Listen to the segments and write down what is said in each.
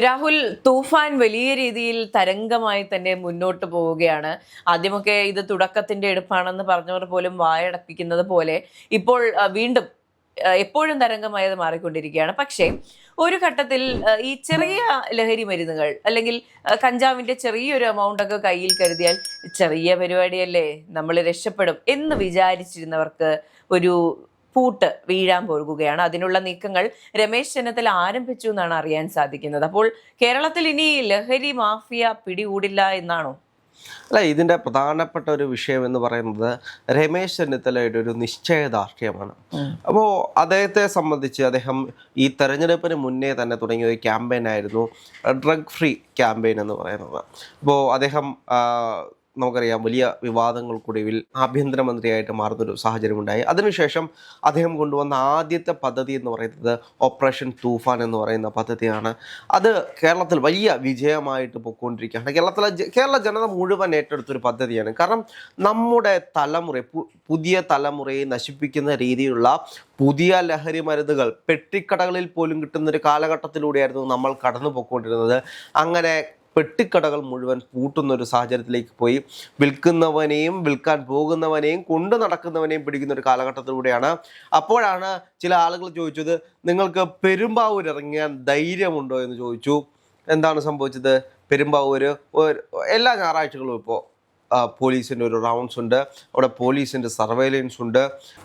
രാഹുൽ, തൂഫാൻ വലിയ രീതിയിൽ തരംഗമായി തന്നെ മുന്നോട്ട് പോവുകയാണ്. ആദ്യമൊക്കെ ഇത് തുടക്കത്തിന്റെ എടുപ്പാണെന്ന് പറഞ്ഞവർ പോലും വായടപ്പിക്കുന്നത് പോലെ ഇപ്പോൾ വീണ്ടും എപ്പോഴും തരംഗമായത് മാറിക്കൊണ്ടിരിക്കുകയാണ്. പക്ഷേ ഒരു ഘട്ടത്തിൽ ഈ ചെറിയ ലഹരി മരുന്നുകൾ അല്ലെങ്കിൽ കഞ്ചാവിന്റെ ചെറിയൊരു എമൗണ്ട് ഒക്കെ കയ്യിൽ കരുതിയാൽ ചെറിയ പരിപാടിയല്ലേ, നമ്മൾ രക്ഷപ്പെടും എന്ന് വിചാരിച്ചിരുന്നവർക്ക് ഒരു പൂട്ട് വീഴാൻ പോകുകയാണ്. അതിനുള്ള നീക്കങ്ങൾ രമേശ് ചെന്നിത്തല ആരംഭിച്ചു എന്നാണ് അറിയാൻ സാധിക്കുന്നത്. അപ്പോൾ കേരളത്തിൽ ഇനി ലഹരി മാഫിയ പിടികൂടില്ല എന്നാണോ? അല്ല, ഇതിൻ്റെ പ്രധാനപ്പെട്ട ഒരു വിഷയം എന്ന് പറയുന്നത് രമേശ് ചെന്നിത്തലയുടെ ഒരു നിശ്ചയദാർഢ്യമാണ്. അപ്പോൾ അദ്ദേഹത്തെ സംബന്ധിച്ച് അദ്ദേഹം ഈ തെരഞ്ഞെടുപ്പിന് മുന്നേ തന്നെ തുടങ്ങിയ ഒരു ക്യാമ്പയിനായിരുന്നു ഡ്രഗ് ഫ്രീ ക്യാമ്പയിൻ എന്ന് പറയുന്നത്. അപ്പോൾ അദ്ദേഹം നമുക്കറിയാം വലിയ വിവാദങ്ങൾക്കൊടുവിൽ ആഭ്യന്തരമന്ത്രിയായിട്ട് മാറുന്നൊരു സാഹചര്യമുണ്ടായി. അതിനുശേഷം അദ്ദേഹം കൊണ്ടുവന്ന ആദ്യത്തെ പദ്ധതി എന്ന് പറയുന്നത് ഓപ്പറേഷൻ തൂഫാൻ എന്ന് പറയുന്ന പദ്ധതിയാണ്. അത് കേരളത്തിൽ വലിയ വിജയമായിട്ട് പൊയ്ക്കൊണ്ടിരിക്കുകയാണ്. കേരള ജനത മുഴുവൻ ഏറ്റെടുത്തൊരു പദ്ധതിയാണ്. കാരണം നമ്മുടെ പുതിയ തലമുറയെ നശിപ്പിക്കുന്ന രീതിയിലുള്ള പുതിയ ലഹരി മരുന്നുകൾ പെട്ടിക്കടകളിൽ പോലും കിട്ടുന്നൊരു കാലഘട്ടത്തിലൂടെയായിരുന്നു നമ്മൾ കടന്നു പോയിക്കൊണ്ടിരുന്നത്. അങ്ങനെ പെട്ടിക്കടകൾ മുഴുവൻ പൂട്ടുന്നൊരു സാഹചര്യത്തിലേക്ക് പോയി. വിൽക്കുന്നവനെയും വിൽക്കാൻ പോകുന്നവനെയും കൊണ്ടു നടക്കുന്നവനെയും പിടിക്കുന്ന ഒരു കാലഘട്ടത്തിലൂടെയാണ്. അപ്പോഴാണ് ചില ആളുകൾ ചോദിച്ചത്, നിങ്ങൾക്ക് പെരുമ്പാവൂർ ഇറങ്ങാൻ ധൈര്യമുണ്ടോ എന്ന് ചോദിച്ചു. എന്താണ് സംഭവിച്ചത്? പെരുമ്പാവൂർ എല്ലാ ഞായറാഴ്ചകളും ഇപ്പോൾ പോലീസിൻ്റെ ഒരു റൗണ്ട്സ് ഉണ്ട്, അവിടെ പോലീസിൻ്റെ സർവൈലൻസ് ഉണ്ട്.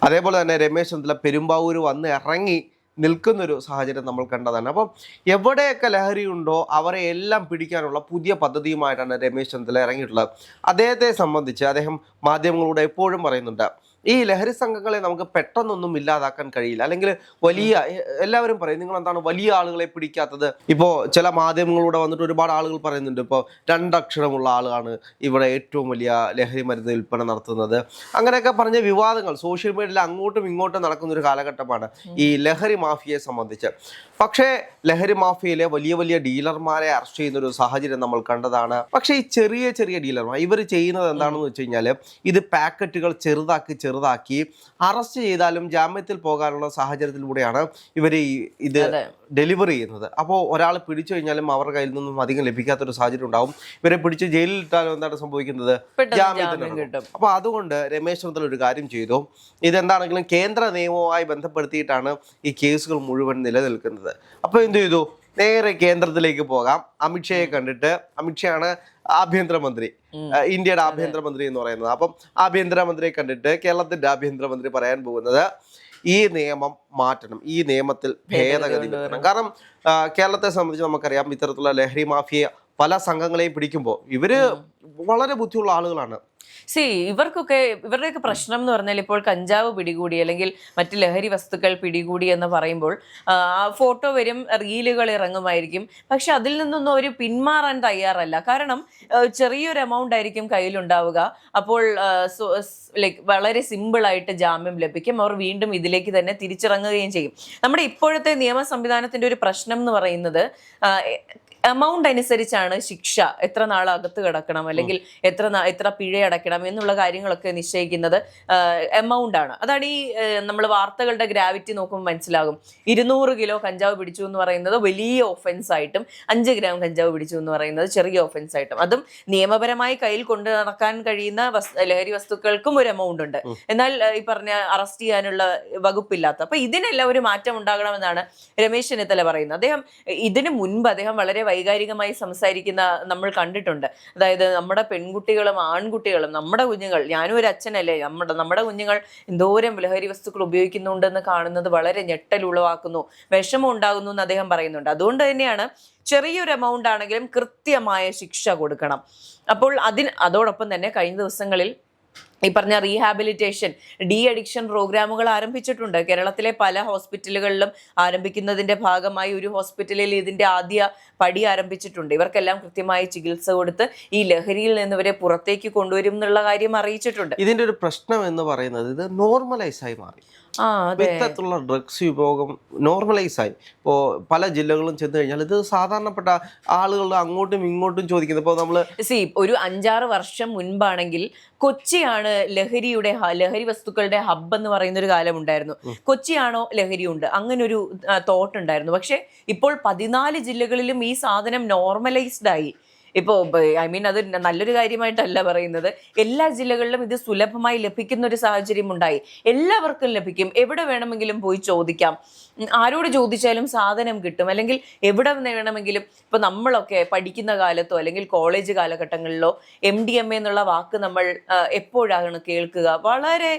അതേപോലെ തന്നെ രമേശ് ചെന്നിത്തല പെരുമ്പാവൂർ വന്ന് ഇറങ്ങി നിൽക്കുന്നൊരു സാഹചര്യം നമ്മൾ കണ്ടതാണ്. അപ്പം എവിടെയൊക്കെ ലഹരി ഉണ്ടോ അവരെ എല്ലാം പിടിക്കാനുള്ള പുതിയ പദ്ധതിയുമായിട്ടാണ് രമേശ് ചെന്നിത്തല ഇറങ്ങിയിട്ടുള്ളത്. അദ്ദേഹത്തെ സംബന്ധിച്ച് അദ്ദേഹം മാധ്യമങ്ങളോട് എപ്പോഴും പറയുന്നുണ്ട്, ഈ ലഹരി സംഘങ്ങളെ നമുക്ക് പെട്ടെന്നൊന്നും ഇല്ലാതാക്കാൻ കഴിയില്ല. അല്ലെങ്കിൽ എല്ലാവരും പറയും, നിങ്ങൾ എന്താണ് വലിയ ആളുകളെ പിടിക്കാത്തത്? ഇപ്പോൾ ചില മാധ്യമങ്ങളിലൂടെ വന്നിട്ട് ഒരുപാട് ആളുകൾ പറയുന്നുണ്ട്, ഇപ്പോൾ 2 അക്ഷരമുള്ള ആളാണ് ഇവിടെ ഏറ്റവും വലിയ ലഹരി മരുന്ന് വിൽപ്പന നടത്തുന്നത്. അങ്ങനെയൊക്കെ പറഞ്ഞ വിവാദങ്ങൾ സോഷ്യൽ മീഡിയയിൽ അങ്ങോട്ടും ഇങ്ങോട്ടും നടക്കുന്ന ഒരു കാലഘട്ടമാണ് ഈ ലഹരി മാഫിയയെ സംബന്ധിച്ച്. പക്ഷേ ലഹരി മാഫിയയിലെ വലിയ വലിയ ഡീലർമാരെ അറസ്റ്റ് ചെയ്യുന്ന ഒരു സാഹചര്യം നമ്മൾ കണ്ടതാണ്. പക്ഷേ ഈ ചെറിയ ചെറിയ ഡീലർമാർ ഇവർ ചെയ്യുന്നത് എന്താണെന്ന് വെച്ച് കഴിഞ്ഞാൽ, ഇത് പാക്കറ്റുകൾ ചെറുതാക്കി അറസ്റ്റ് ചെയ്താലും ജാമ്യത്തിൽ പോകാനുള്ള സാഹചര്യത്തിലൂടെയാണ് ഇവർ ഇത് ഡെലിവറി ചെയ്യുന്നത്. അപ്പോൾ ഒരാൾ പിടിച്ചു കഴിഞ്ഞാലും അവരുടെ കയ്യിൽ നിന്നും അധികം ലഭിക്കാത്തൊരു സാഹചര്യം ഉണ്ടാവും. ഇവരെ പിടിച്ച് ജയിലിൽ ഇട്ടാലും എന്താണ് സംഭവിക്കുന്നത്? ജാമ്യത്തിന് കിട്ടും. അപ്പോൾ അതുകൊണ്ട് രമേശ് ചെന്നിത്തല ഒരു കാര്യം ചെയ്തു. ഇതെന്താണെങ്കിലും കേന്ദ്ര നിയമവുമായി ബന്ധപ്പെടുത്തിയിട്ടാണ് ഈ കേസുകൾ മുഴുവൻ നിലനിൽക്കുന്നത്. അപ്പോൾ എന്ത് ചെയ്തു? നേരെ കേന്ദ്രത്തിലേക്ക് പോകാം. അമിത്ഷയെ കണ്ടിട്ട്, അമിത്ഷയാണ് ആഭ്യന്തരമന്ത്രി, ഇന്ത്യയുടെ ആഭ്യന്തരമന്ത്രി എന്ന് പറയുന്നത്. അപ്പം ആഭ്യന്തരമന്ത്രിയെ കണ്ടിട്ട് കേരളത്തിന്റെ ആഭ്യന്തരമന്ത്രി പറയാൻ പോകുന്നത്, ഈ നിയമം മാറ്റണം, ഈ നിയമത്തിൽ ഭേദഗതി വരുത്തണം. കാരണം കേരളത്തെ സംബന്ധിച്ച് നമുക്കറിയാം, ഇത്തരത്തിലുള്ള ലഹരി മാഫിയ പല സംഘങ്ങളെയും പിടിക്കുമ്പോൾ ഇവര് വളരെ ബുദ്ധിയുള്ള ആളുകളാണ്. ഇവരുടെയൊക്കെ പ്രശ്നം എന്ന് പറഞ്ഞാൽ, ഇപ്പോൾ കഞ്ചാവ് പിടികൂടി അല്ലെങ്കിൽ മറ്റ് ലഹരി വസ്തുക്കൾ പിടികൂടി എന്ന് പറയുമ്പോൾ ഫോട്ടോ വരും, റീലുകൾ ഇറങ്ങുമായിരിക്കും. പക്ഷെ അതിൽ നിന്നൊന്നും അവർ പിന്മാറാൻ തയ്യാറല്ല. കാരണം ചെറിയൊരു എമൗണ്ട് ആയിരിക്കും കയ്യിലുണ്ടാവുക. അപ്പോൾ വളരെ സിമ്പിളായിട്ട് ജാമ്യം ലഭിക്കും. അവർ വീണ്ടും ഇതിലേക്ക് തന്നെ തിരിച്ചിറങ്ങുകയും ചെയ്യും. നമ്മുടെ ഇപ്പോഴത്തെ നിയമ സംവിധാനത്തിന്റെ ഒരു പ്രശ്നം എന്ന് പറയുന്നത്, എമൗണ്ട് അനുസരിച്ചാണ് ശിക്ഷ. എത്ര നാൾ അകത്ത് കിടക്കണം അല്ലെങ്കിൽ എത്ര പിഴ അടയ്ക്കണം എന്നുള്ള കാര്യങ്ങളൊക്കെ നിശ്ചയിക്കുന്നത് എമൗണ്ട് ആണ്. അതാണ് ഈ നമ്മൾ വാർത്തകളുടെ ഗ്രാവിറ്റി നോക്കുമ്പോൾ മനസ്സിലാകും. 200 കിലോ കഞ്ചാവ് പിടിച്ചു എന്ന് പറയുന്നത് വലിയ ഒഫൻസ് ആയിട്ടും 5 ഗ്രാം കഞ്ചാവ് പിടിച്ചു എന്ന് പറയുന്നത് ചെറിയ ഒഫൻസ് ആയിട്ടും, അതും നിയമപരമായി കയ്യിൽ കൊണ്ടു നടക്കാൻ കഴിയുന്ന ലഹരി വസ്തുക്കൾക്കും ഒരു എമൗണ്ട് ഉണ്ട്. എന്നാൽ ഈ പറഞ്ഞ അറസ്റ്റ് ചെയ്യാനുള്ള വകുപ്പില്ലാത്ത. അപ്പൊ ഇതിനെല്ലാം ഒരു മാറ്റം ഉണ്ടാകണമെന്നാണ് രമേശ് ചെന്നിത്തല പറയുന്നത്. ഇതിനു മുൻപ് അദ്ദേഹം വളരെ വൈകാരികമായി സംസാരിക്കുന്ന നമ്മൾ കണ്ടിട്ടുണ്ട്. അതായത് നമ്മുടെ പെൺകുട്ടികളും ആൺകുട്ടികളും, നമ്മുടെ കുഞ്ഞുങ്ങൾ, ഞാനും ഒരു അച്ഛനല്ലേ, നമ്മുടെ കുഞ്ഞുങ്ങൾ എന്തോരം ലഹരി വസ്തുക്കൾ ഉപയോഗിക്കുന്നുണ്ടെന്ന് കാണുന്നത് വളരെ ഞെട്ടലുളവാക്കുന്നു, വിഷമം ഉണ്ടാകുന്നു എന്ന് അദ്ദേഹം പറയുന്നുണ്ട്. അതുകൊണ്ട് തന്നെയാണ് ചെറിയൊരു എമൗണ്ട് ആണെങ്കിലും കൃത്യമായ ശിക്ഷ കൊടുക്കണം. അപ്പോൾ അതോടൊപ്പം തന്നെ കഴിഞ്ഞ ദിവസങ്ങളിൽ ഈ പറഞ്ഞ റീഹാബിലിറ്റേഷൻ, ഡി അഡിക്ഷൻ പ്രോഗ്രാമുകൾ ആരംഭിച്ചിട്ടുണ്ട്. കേരളത്തിലെ പല ഹോസ്പിറ്റലുകളിലും ആരംഭിക്കുന്നതിന്റെ ഭാഗമായി ഒരു ഹോസ്പിറ്റലിൽ ഇതിന്റെ ആദ്യ പടി ആരംഭിച്ചിട്ടുണ്ട്. ഇവർക്കെല്ലാം കൃത്യമായി ചികിത്സ കൊടുത്ത് ഈ ലഹരിയിൽ നിന്ന് ഇവരെ പുറത്തേക്ക് കൊണ്ടുവരും എന്നുള്ള കാര്യം അറിയിച്ചിട്ടുണ്ട്. ഇതിന്റെ ഒരു പ്രശ്നം എന്ന് പറയുന്നത്, ഇത് നോർമലൈസ് ആയി മാറി. അതെ. ഇത്തരത്തിലുള്ള ഡ്രഗ്സ് ഉപയോഗം നോർമലൈസ് ആയി. ഇപ്പോൾ പല ജില്ലകളും ചെന്ന് കഴിഞ്ഞാൽ ഇത് സാധാരണപ്പെട്ട ആളുകൾ അങ്ങോട്ടും ഇങ്ങോട്ടും ചോദിക്കുന്നത്. ഇപ്പോൾ നമ്മൾ ഒരു 5-6 വർഷം മുൻപാണെങ്കിൽ കൊച്ചിയാണ് ലഹരി വസ്തുക്കളുടെ ഹബ്ബ് എന്ന് പറയുന്ന ഒരു കാലം ഉണ്ടായിരുന്നു. കൊച്ചിയാണോ ലഹരി ഉണ്ട്, അങ്ങനെ ഒരു തോട്ട് ഉണ്ടായിരുന്നു. പക്ഷെ ഇപ്പോൾ 14 ജില്ലകളിലും ഈ സാധനം നോർമലൈസ്ഡ് ആയി. ഇപ്പോൾ അത് നല്ലൊരു കാര്യമായിട്ടല്ല പറയുന്നത്. എല്ലാ ജില്ലകളിലും ഇത് സുലഭമായി ലഭിക്കുന്ന ഒരു സാഹചര്യം ഉണ്ടായി. എല്ലാവർക്കും ലഭിക്കും, എവിടെ വേണമെങ്കിലും പോയി ചോദിക്കാം, ആരോട് ചോദിച്ചാലും സാധനം കിട്ടും. അല്ലെങ്കിൽ എവിടെ വേണമെങ്കിലും, ഇപ്പൊ നമ്മളൊക്കെ പഠിക്കുന്ന കാലത്തോ അല്ലെങ്കിൽ കോളേജ് കാലഘട്ടങ്ങളിലോ MDMA എന്നുള്ള വാക്ക് നമ്മൾ എപ്പോഴാണ് കേൾക്കുക? വളരെ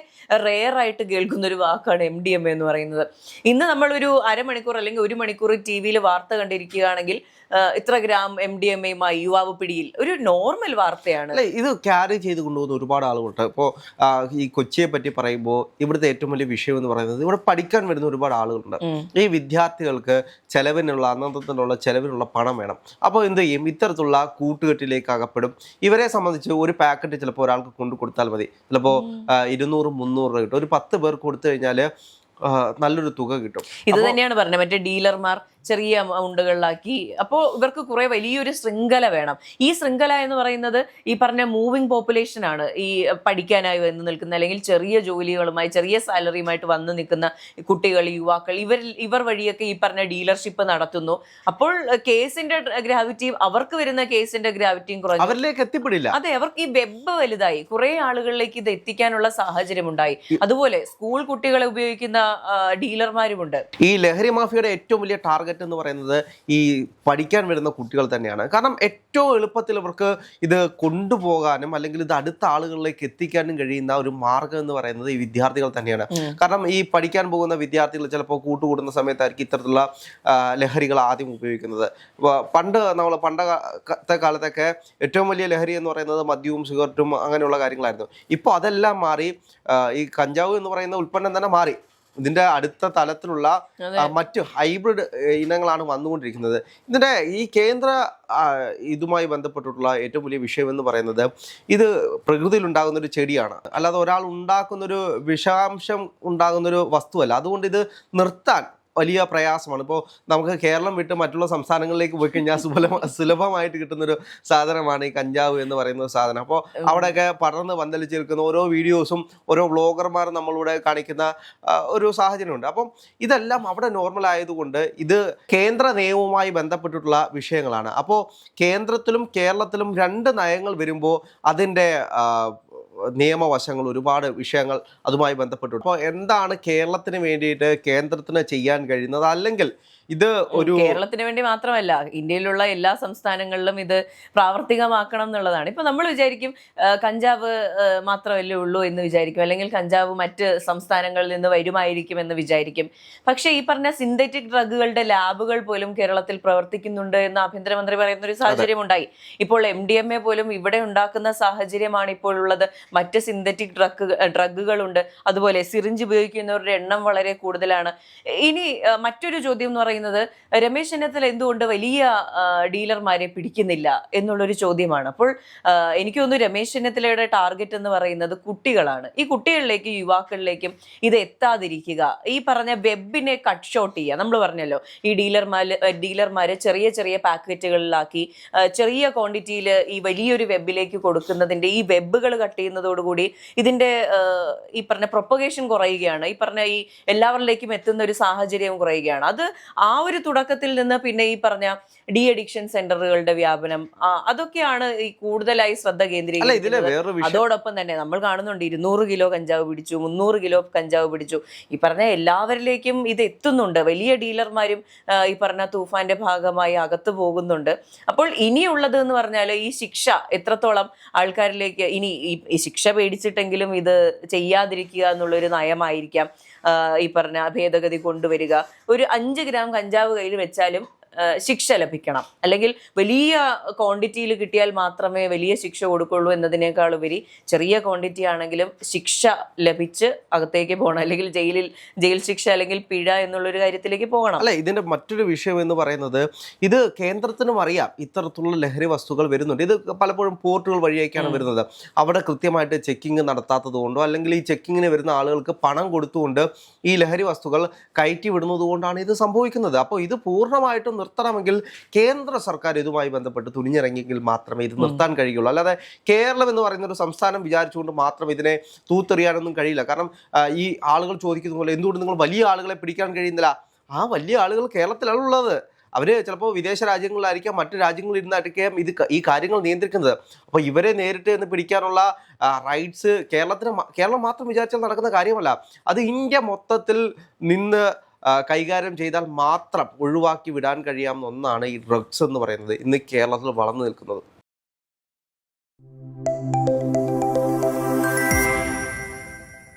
റെയർ ആയിട്ട് കേൾക്കുന്ന ഒരു വാക്കാണ് MDMA എന്ന് പറയുന്നത്. ഇന്ന് നമ്മളൊരു അരമണിക്കൂർ അല്ലെങ്കിൽ 1 മണിക്കൂർ TV വാർത്ത കണ്ടിരിക്കുകയാണെങ്കിൽ ഇത്ര ഗ്രാം MDMA യുവാവ് പിടിയിൽ, ഒരു നോർമൽ വാർത്തയാണ്. അല്ലെ, ഇത് ക്യാരി ചെയ്ത് കൊണ്ടുപോകുന്ന ഒരുപാട് ആളുകളുണ്ട്. ഇപ്പോൾ ഈ കൊച്ചിയെ പറ്റി പറയുമ്പോൾ ഇവിടുത്തെ ഏറ്റവും വലിയ വിഷയം എന്ന് പറയുന്നത് ഇവിടെ പഠിക്കാൻ വരുന്ന ഒരുപാട് ആളുകളുണ്ട്. ഈ വിദ്യാർത്ഥികൾക്ക് അന്നത്തിനുള്ള ചെലവിനുള്ള പണം വേണം. അപ്പോൾ എന്ത് ചെയ്യും? ഇത്തരത്തിലുള്ള കൂട്ടുകെട്ടിലേക്ക് അകപ്പെടും. ഇവരെ സംബന്ധിച്ച് ഒരു പാക്കറ്റ് ചിലപ്പോൾ ഒരാൾക്ക് കൊണ്ടു കൊടുത്താൽ മതി, ചിലപ്പോൾ 200-300 രൂപ കിട്ടും. ഒരു 10 പേർക്ക് കൊടുത്തു കഴിഞ്ഞാൽ നല്ലൊരു തുക കിട്ടും. ഇത് തന്നെയാണ് പറഞ്ഞത്, മറ്റേ ഡീലർമാർ ചെറിയ എമൗണ്ടുകളിലാക്കി. അപ്പോൾ ഇവർക്ക് കുറെ വലിയൊരു ശൃംഖല വേണം. ഈ ശൃംഖല എന്ന് പറയുന്നത് ഈ പറഞ്ഞ മൂവിങ് പോപ്പുലേഷൻ ആണ്. ഈ പഠിക്കാനായി വന്ന് നിൽക്കുന്ന അല്ലെങ്കിൽ ചെറിയ ജോലികളുമായി ചെറിയ സാലറിയുമായിട്ട് വന്ന് നിൽക്കുന്ന കുട്ടികൾ, യുവാക്കൾ, ഇവർ വഴിയൊക്കെ ഈ പറഞ്ഞ ഡീലർഷിപ്പ് നടത്തുന്നു. അപ്പോൾ കേസിന്റെ ഗ്രാവിറ്റിയും അവർക്ക് വരുന്ന കേസിന്റെ ഗ്രാവിറ്റിയും കുറഞ്ഞു, അവരിലേക്ക് എത്തിപ്പെടില്ല. അതെ, അവർക്ക് ഈ വെബ് വലുതായി, കുറെ ആളുകളിലേക്ക് ഇത് എത്തിക്കാനുള്ള സാഹചര്യം ഉണ്ടായി. അതുപോലെ സ്കൂൾ കുട്ടികളെ ഉപയോഗിക്കുന്ന ഡീലർമാരുമുണ്ട്. ഈ ലഹരി മാഫിയയുടെ ഏറ്റവും വലിയ ടാർഗറ്റ് എന്ന് പറയുന്നത് ഈ പഠിക്കാൻ വരുന്ന കുട്ടികൾ തന്നെയാണ്. കാരണം ഏറ്റവും എളുപ്പത്തിൽ അവർക്ക് ഇത് കൊണ്ടുപോകാനും അല്ലെങ്കിൽ ഇത് അടുത്ത ആളുകളിലേക്ക് എത്തിക്കാനും കഴിയുന്ന ഒരു മാർഗം എന്ന് പറയുന്നത് ഈ വിദ്യാർത്ഥികൾ തന്നെയാണ്. കാരണം ഈ പഠിക്കാൻ പോകുന്ന വിദ്യാർത്ഥികൾ ചിലപ്പോൾ കൂട്ടുകൂടുന്ന സമയത്തായിരിക്കും ഇത്തരത്തിലുള്ള ലഹരികൾ ആദ്യം ഉപയോഗിക്കുന്നത്. പണ്ടത്തെ കാലത്തൊക്കെ ഏറ്റവും വലിയ ലഹരി എന്ന് പറയുന്നത് മദ്യവും സിഗരറ്റും അങ്ങനെയുള്ള കാര്യങ്ങളായിരുന്നു. ഇപ്പോൾ അതെല്ലാം മാറി ഈ കഞ്ചാവ് എന്ന് പറയുന്ന ഉൽപ്പന്നം തന്നെ മാറി. ഇതിന്റെ അടുത്ത തലത്തിലുള്ള മറ്റ് ഹൈബ്രിഡ് ഇനങ്ങളാണ് വന്നുകൊണ്ടിരിക്കുന്നത്. ഇതിന്റെ ഈ കേന്ദ്ര ഇതുമായി ബന്ധപ്പെട്ടിട്ടുള്ള ഏറ്റവും വലിയ വിഷയം എന്ന് പറയുന്നത് ഇത് പ്രകൃതിയിൽ ഉണ്ടാകുന്ന ഒരു ചെടിയാണ്, അല്ലാതെ ഒരാൾ ഉണ്ടാക്കുന്നൊരു വിഷാംശം ഉണ്ടാകുന്നൊരു വസ്തുവല്ല. അതുകൊണ്ട് ഇത് നിർത്താൻ വലിയ പ്രയാസമാണ്. ഇപ്പോൾ നമുക്ക് കേരളം വിട്ട് മറ്റുള്ള സംസ്ഥാനങ്ങളിലേക്ക് പോയി കഴിഞ്ഞാൽ സുലഭമായിട്ട് കിട്ടുന്നൊരു സാധനമാണ് ഈ കഞ്ചാവ് എന്ന് പറയുന്ന സാധനം. അപ്പോൾ അവിടെയൊക്കെ പടർന്ന് പന്തലിച്ചിരിക്കുന്ന ഓരോ വീഡിയോസും ഓരോ വ്ളോഗർമാർ നമ്മളിവിടെ കാണിക്കുന്ന ഒരു സാഹചര്യമുണ്ട്. അപ്പം ഇതെല്ലാം അവിടെ നോർമൽ ആയതുകൊണ്ട് ഇത് കേന്ദ്ര നിയമവുമായി ബന്ധപ്പെട്ടിട്ടുള്ള വിഷയങ്ങളാണ്. അപ്പോൾ കേന്ദ്രത്തിലും കേരളത്തിലും 2 നയങ്ങൾ വരുമ്പോൾ അതിൻ്റെ നിയമവശങ്ങൾ, ഒരുപാട് വിഷയങ്ങൾ അതുമായി ബന്ധപ്പെട്ടിട്ടുണ്ട്. അപ്പോൾ എന്താണ് കേരളത്തിന് വേണ്ടിയിട്ട് കേന്ദ്രത്തിന് ചെയ്യാൻ കഴിയുന്നത്? അല്ലെങ്കിൽ ഇത് ഒരു കേരളത്തിന് വേണ്ടി മാത്രമല്ല, ഇന്ത്യയിലുള്ള എല്ലാ സംസ്ഥാനങ്ങളിലും ഇത് പ്രാവർത്തികമാക്കണം എന്നുള്ളതാണ്. ഇപ്പൊ നമ്മൾ വിചാരിക്കും കഞ്ചാവ് മാത്രമല്ലേ ഉള്ളൂ എന്ന് വിചാരിക്കും, അല്ലെങ്കിൽ കഞ്ചാവ് മറ്റ് സംസ്ഥാനങ്ങളിൽ നിന്ന് വരുമായിരിക്കും എന്ന് വിചാരിക്കും. പക്ഷേ ഈ പറഞ്ഞ സിന്തറ്റിക് ഡ്രഗുകളുടെ ലാബുകൾ പോലും കേരളത്തിൽ പ്രവർത്തിക്കുന്നുണ്ട് എന്ന് ആഭ്യന്തരമന്ത്രി പറയുന്ന ഒരു സാഹചര്യം ഉണ്ടായി. ഇപ്പോൾ MDMA പോലും ഇവിടെ ഉണ്ടാക്കുന്ന സാഹചര്യമാണ് ഇപ്പോൾ ഉള്ളത്. മറ്റ് സിന്തറ്റിക് ഡ്രഗുകളുണ്ട്. അതുപോലെ സിറിഞ്ച് ഉപയോഗിക്കുന്നവരുടെ എണ്ണം വളരെ കൂടുതലാണ്. ഇനി മറ്റൊരു ചോദ്യം എന്ന് പറയുന്നത്, രമേശ് ചെന്നിത്തല എന്തുകൊണ്ട് വലിയ ഡീലർമാരെ പിടിക്കുന്നില്ല എന്നുള്ളൊരു ചോദ്യമാണ്. അപ്പോൾ എനിക്ക് തോന്നുന്നു രമേശ് ചെന്നിത്തലയുടെ ടാർഗറ്റ് എന്ന് പറയുന്നത് കുട്ടികളാണ്. ഈ കുട്ടികളിലേക്കും യുവാക്കളിലേക്കും ഇത് എത്താതിരിക്കുക, ഈ പറഞ്ഞ വെബിനെ കട്ട് ഷോട്ട് ചെയ്യുക. നമ്മൾ പറഞ്ഞല്ലോ, ഈ ഡീലർമാര് ചെറിയ ചെറിയ പാക്കറ്റുകളിലാക്കി ചെറിയ ക്വാണ്ടിറ്റിയിൽ ഈ വലിയൊരു വെബിലേക്ക് കൊടുക്കുന്നതിന്റെ, ഈ വെബുകൾ കട്ട് ചെയ്യുന്നതോടുകൂടി ഇതിന്റെ ഈ പറഞ്ഞ പ്രൊപ്പഗേഷൻ കുറയുകയാണ്. ഈ പറഞ്ഞ ഈ എല്ലാവരിലേക്കും എത്തുന്ന ഒരു സാഹചര്യം കുറയുകയാണ്. അത് ആ ഒരു തുടക്കത്തിൽ നിന്ന് പിന്നെ ഈ പറഞ്ഞ ഡി അഡിക്ഷൻ സെന്ററുകളുടെ വ്യാപനം, അതൊക്കെയാണ് ഈ കൂടുതലായി ശ്രദ്ധ കേന്ദ്രീകരിക്കുന്നത്. അതോടൊപ്പം തന്നെ നമ്മൾ കാണുന്നുണ്ട് 200 കിലോ കഞ്ചാവ് പിടിച്ചു, 300 കിലോ കഞ്ചാവ് പിടിച്ചു. ഈ പറഞ്ഞ എല്ലാവരിലേക്കും ഇത് എത്തുന്നുണ്ട്. വലിയ ഡീലർമാരും ഈ പറഞ്ഞ തൂഫാന്റെ ഭാഗമായി അകത്തു പോകുന്നുണ്ട്. അപ്പോൾ ഇനിയുള്ളത് എന്ന് പറഞ്ഞാൽ ഈ ശിക്ഷ എത്രത്തോളം ആൾക്കാരിലേക്ക്, ഇനി ഈ ശിക്ഷ പേടിച്ചിട്ടെങ്കിലും ഇത് ചെയ്യാതിരിക്കുക എന്നുള്ളൊരു നയമായിരിക്കാം ഈ പറഞ്ഞ ഭേദഗതി കൊണ്ടുവരിക. ഒരു 5 ഗ്രാം കഞ്ചാവ് കയ്യിൽ വെച്ചാലും ശിക്ഷ ലഭിക്കണം, അല്ലെങ്കിൽ വലിയ ക്വാണ്ടിറ്റിയിൽ കിട്ടിയാൽ മാത്രമേ വലിയ ശിക്ഷ കൊടുക്കുള്ളൂ എന്നതിനേക്കാൾ ഉപരി ചെറിയ ക്വാണ്ടിറ്റി ആണെങ്കിലും ശിക്ഷ ലഭിച്ച് അകത്തേക്ക് പോകണം, അല്ലെങ്കിൽ ജയിൽ ശിക്ഷ അല്ലെങ്കിൽ പിഴ എന്നുള്ളൊരു കാര്യത്തിലേക്ക് പോകണം. അല്ലെ, ഇതിന്റെ മറ്റൊരു വിഷയം എന്ന് പറയുന്നത്, ഇത് കേന്ദ്രത്തിനും അറിയാം ഇത്തരത്തിലുള്ള ലഹരി വസ്തുക്കൾ വരുന്നുണ്ട്. ഇത് പലപ്പോഴും പോർട്ടുകൾ വഴിയൊക്കെയാണ് വരുന്നത്. അവിടെ കൃത്യമായിട്ട് ചെക്കിങ് നടത്താത്തത് കൊണ്ടോ അല്ലെങ്കിൽ ഈ ചെക്കിങ്ങിന് വരുന്ന ആളുകൾക്ക് പണം കൊടുത്തുകൊണ്ട് ഈ ലഹരി വസ്തുക്കൾ കയറ്റി വിടുന്നത് കൊണ്ടാണ് ഇത് സംഭവിക്കുന്നത്. അപ്പോൾ ഇത് പൂർണ്ണമായിട്ടും നിർത്തണമെങ്കിൽ കേന്ദ്ര സർക്കാർ ഇതുമായി ബന്ധപ്പെട്ട് തുനിഞ്ഞിറങ്ങിയെങ്കിൽ മാത്രമേ ഇത് നിർത്താൻ കഴിയുള്ളൂ. അല്ലാതെ കേരളം എന്ന് പറയുന്ന ഒരു സംസ്ഥാനം വിചാരിച്ചുകൊണ്ട് മാത്രം ഇതിനെ തൂത്തെറിയാനൊന്നും കഴിയില്ല. കാരണം ഈ ആളുകൾ ചോദിക്കുന്ന പോലെ എന്തുകൊണ്ട് നിങ്ങൾ വലിയ ആളുകളെ പിടിക്കാൻ കഴിയുന്നില്ല? ആ വലിയ ആളുകൾ കേരളത്തിലാണ് ഉള്ളത്. അവർ ചിലപ്പോൾ വിദേശ രാജ്യങ്ങളിലായിരിക്കാം, മറ്റു രാജ്യങ്ങളിൽ ഇരുന്നായിരിക്കാം ഈ കാര്യങ്ങൾ നിയന്ത്രിക്കുന്നത്. അപ്പോൾ ഇവരെ നേരിട്ട് എന്ന് പിടിക്കാനുള്ള റൈറ്റ്സ് കേരളം മാത്രം വിചാരിച്ചാൽ നടക്കുന്ന കാര്യമല്ല. അത് ഇന്ത്യ മൊത്തത്തിൽ നിന്ന് കൈകാര്യം ചെയ്താൽ മാത്രം ഒഴിവാക്കി വിടാൻ കഴിയാവുന്ന ഒന്നാണ് ഈ ഡ്രഗ്സ് എന്ന് പറയുന്നത് ഇന്ന് കേരളത്തിൽ വളർന്നു നിൽക്കുന്നത്.